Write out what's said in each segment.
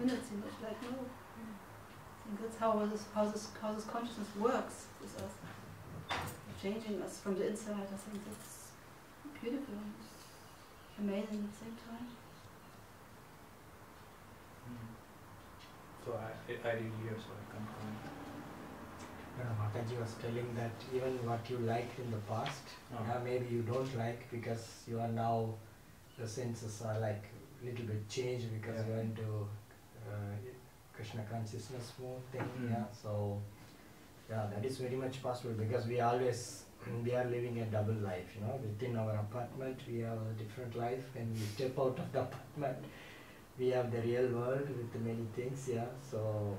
minutes. It's like, no. I think that's how this consciousness works with us, changing us from the inside. I think that's beautiful and amazing at the same time. So I didn't hear, so I can't comment. Mataji was telling that even what you liked in the past, maybe you don't like because you are now, the senses are like a little bit changed because you are into Krishna consciousness more thing. So that is very much possible because we are living a double life, within our apartment we have a different life, and we step out of the apartment we have the real world with many things, so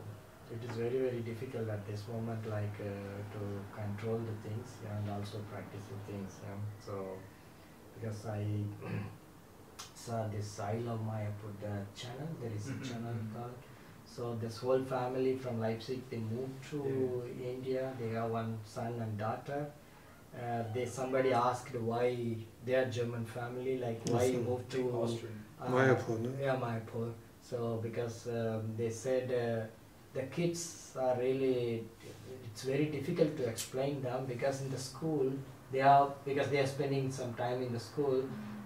it is very, very difficult at this moment, like to control the things and also practice the things. So because I saw this I Love Mayapur, the channel, there is a channel called. So this whole family from Leipzig, they moved to India. They have one son and daughter. Somebody asked why they are German family, like why you moved to Mayapur, no? Yeah, Mayapur. So because they said the kids are really, it's very difficult to explain them because in the school because they are spending some time in the school,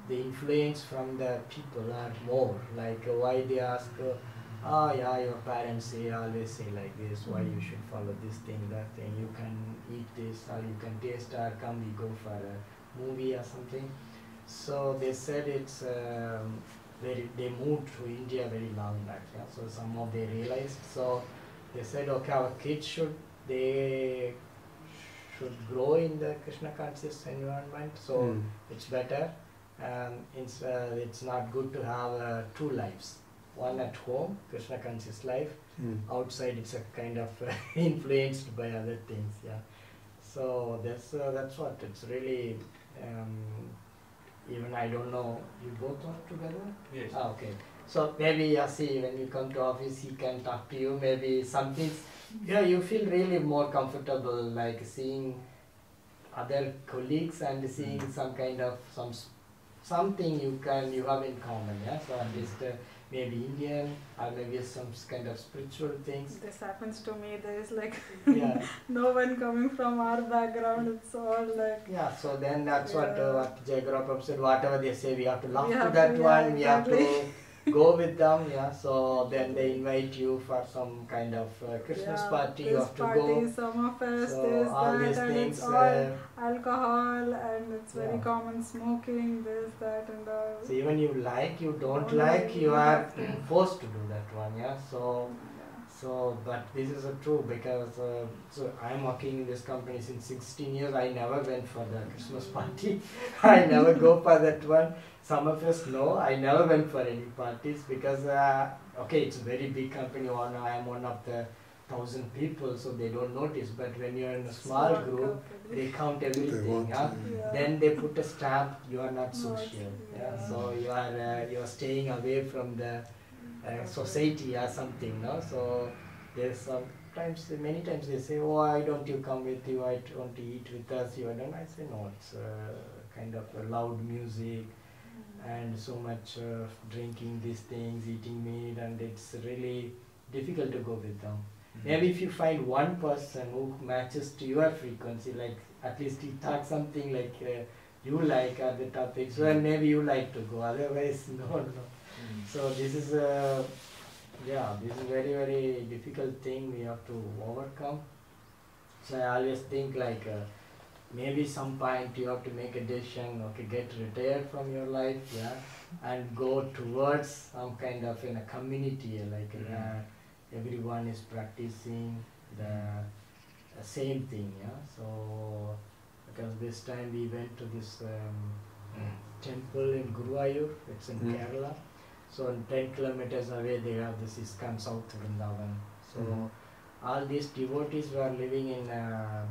the influence from the people are more, like why they ask, your parents always say like this, why you should follow this thing, that thing, you can eat this or you can taste, or come we go for a movie or something. So they said it's they moved to India very long back, so somehow they realized, so they said, okay, our kids should grow in the Krishna conscious environment, so it's better. It's not good to have two lives. One at home, Krishna conscious life. Outside, it's a kind of influenced by other things. So that's what it's really. Even I don't know. You both are together? Yes. Okay. So maybe see, when you come to office, he can talk to you. Maybe some things. You feel really more comfortable, like seeing other colleagues and seeing some kind of something you have in common. So at least maybe Indian or maybe some kind of spiritual things. This happens to me. There is like no one coming from our background. It's all like so then that's what Jayagoura said. Whatever they say, we have to love to that one. We have to go with them. So then they invite you for some kind of Christmas party. You have to go. Summer fest, so all that, these and things. It's all alcohol, and it's very common smoking, this, that, and all. So even you don't like, you are forced to do that one. So, but this is true because so I'm working in this company since 16 years. I never went for the Christmas party. I never go for that one. Summerfest, no. I never went for any parties because it's a very big company. I am one of the 1,000 people, so they don't notice. But when you are in a small group, they count everything. Then they put a stamp. You are not social. So you are staying away from the society or something. So there's many times they say, why don't you come with you? I want to eat with us. You don't. I say no. It's kind of loud music and so much drinking these things, eating meat, and it's really difficult to go with them. Maybe if you find one person who matches to your frequency, like at least he talks something like you like the topics, so then maybe you like to go. Otherwise, no. So this is very, very difficult thing we have to overcome. So I always think like maybe some point you have to make a decision, get retired from your life, and go towards some kind of in a community, like everyone is practicing the same thing, So because this time we went to this temple in Guruvayur, it's in Kerala. So 10 kilometers away they have this ISKCON South Vrindavan. So all these devotees were living in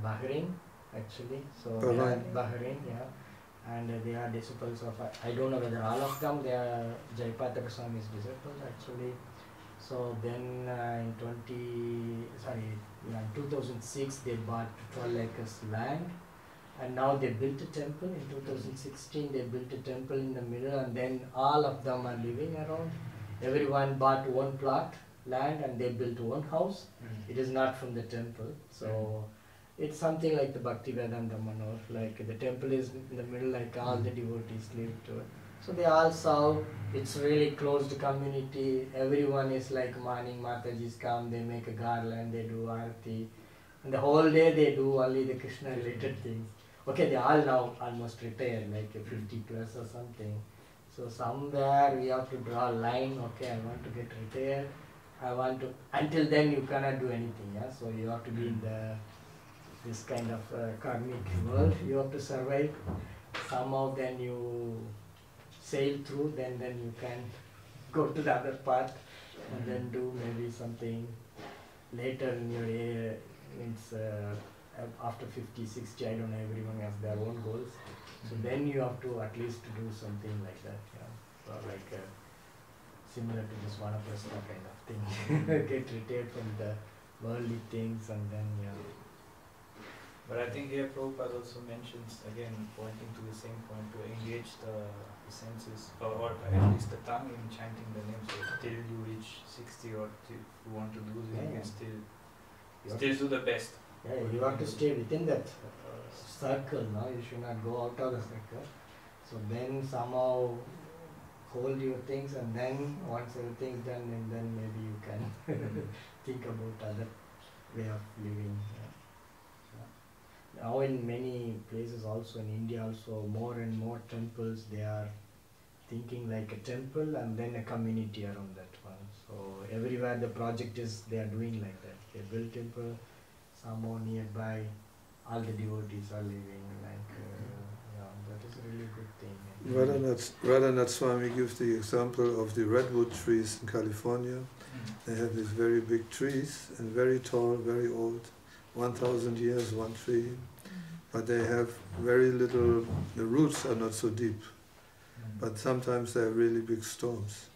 Bahrain actually. So they are Bahrain, and they are disciples of, I don't know whether all of them, they are Jayapataka Swami's disciples actually. So then in 2006 they bought 12 acres land, and now they built a temple. In 2016 they built a temple in the middle, and then all of them are living around. Everyone bought one plot land and they built one house. It is not from the temple. So it's something like the Bhaktivedanta Manor, like the temple is in the middle, like all the devotees live to it. So they all serve. It's really closed community. Everyone is like morning, Mataji's come, they make a garland, they do arati. And the whole day they do only the Krishna related things. Okay, they all now almost retired, like 50 plus or something. So somewhere we have to draw a line, okay, I want to get retired. I want to, until then you cannot do anything, yeah. So you have to be in this kind of karmic world. You have to survive. Somehow then you sail through, then you can go to the other part and then do maybe something later in your age. Means after 50, 60, I don't know, everyone has their own goals. So then you have to at least do something like that, yeah. So like similar to this Vanaprastha kind of thing. Get retired from the worldly things and then, yeah. But I think here Prabhupada also mentions, again, pointing to the same point, to engage the senses, or at least the tongue in chanting the name. So till you reach 60 or till you want to do this, you can still do the best. Yeah, you have to stay within that circle, no? You should not go out of the circle. So then somehow hold your things, and then once everything is done, and then maybe you can think about other way of living. Yeah. Now in many places, also in India, also more and more temples, they are thinking like a temple and then a community around that one. So everywhere the project is, they are doing like that. They build temple, somewhere nearby, all the devotees are living like, yeah, that is a really good thing. Radhanath Swami gives the example of the redwood trees in California. They have these very big trees and very tall, very old, 1,000 years, one tree, but they have very little, the roots are not so deep, but sometimes there are really big storms.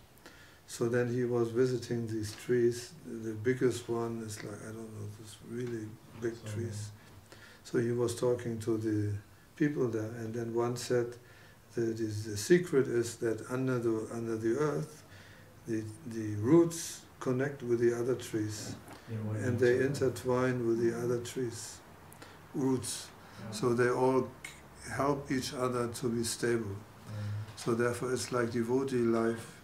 So then he was visiting these trees. The biggest one is like, I don't know, this really big trees. So he was talking to the people there, and then one said that the secret is that under the earth, the roots connect with the other trees, and they intertwine with the other trees, roots. So they all help each other to be stable. So therefore it's like devotee life.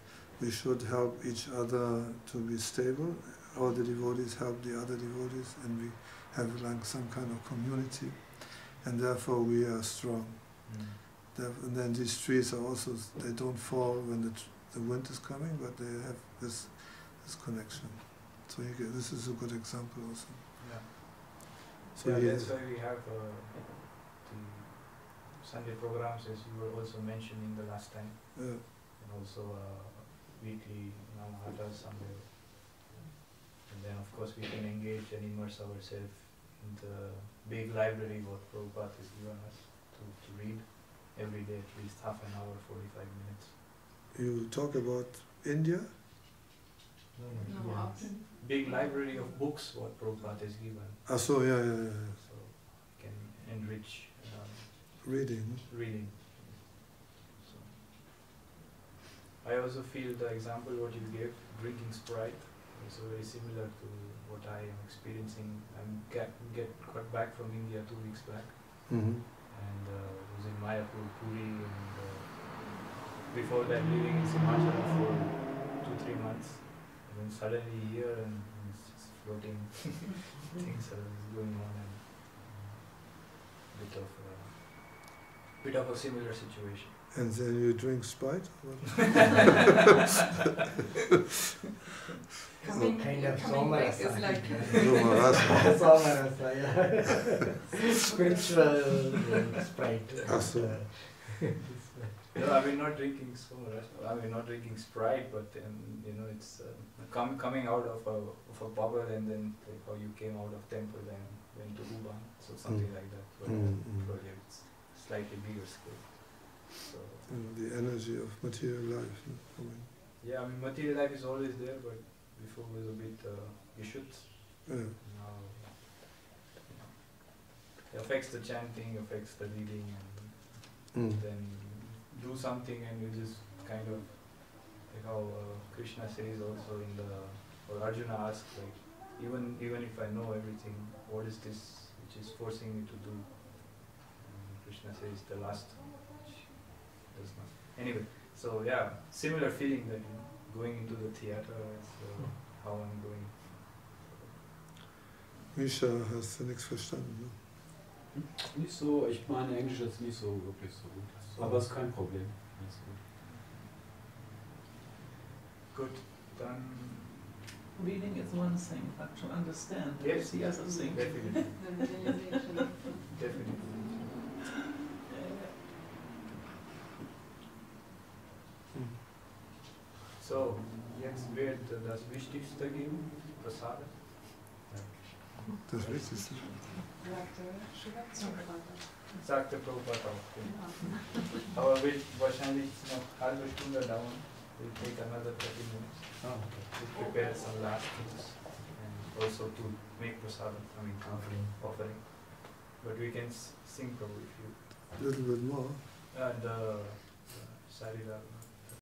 We should help each other to be stable. All the devotees help the other devotees, and we have like some kind of community, and therefore we are strong. And then these trees are also, they don't fall when the wind is coming, but they have this connection. So this is a good example also. Yeah. So yeah, that's why we have the Sunday programs, as you were also mentioning the last time, and also weekly Namahatta Sunday. And then of course we can engage and immerse ourselves in the big library what Prabhupada has given us to read every day, at least half an hour, 45 minutes. You talk about India? No, big library of books what Prabhupada has given. So yeah. So can enrich reading. So I also feel the example what you gave, drinking Sprite, is very similar to what I am experiencing. I got back from India 2 weeks back, and was in Mayapur, Puri, and before that living in Himachal for 2-3 months. And then suddenly here, and it's just floating things are going on, and bit of a similar situation. And then you drink Sprite? Kind of Somarasa. Is like Somarasa, yeah. Spiritual Sprite. No, I mean not drinking Somarasa. I mean not drinking Sprite, but you know it's coming out of a bubble, and then like how you came out of Tempel and went to Uban, so something like that. But projects slightly bigger scale. So the energy of material life. Yeah, I mean material life is always there, but before was a bit Geschütz. Now it affects the chanting, affects the reading, and then do something, and you just kind of, like how Krishna says also in the or Arjuna asked, like, even if I know everything, what is this which is forcing me to do? And Krishna says the last which does not. Anyway, so yeah, similar feeling that going into the theater is how I'm going. Misha, hast du nichts verstanden? Ne? Nicht so, ich meine Englisch ist nicht so wirklich so gut. Aber es ist kein Problem. Alles gut. Good, dann. Reading is one thing, but to understand Yes, is the other thing. definitely. The realization. Definitely. So, jetzt wird das Wichtigste geben, Prasada. Das Wichtigste. Sagte Prabhupada auch. Ja. Aber wird wahrscheinlich noch eine halbe Stunde dauern. We'll take another 30 minutes to prepare some last things and also to make prasadam, offering. But we can sing Prabhu if you... A little bit more. The Sarila.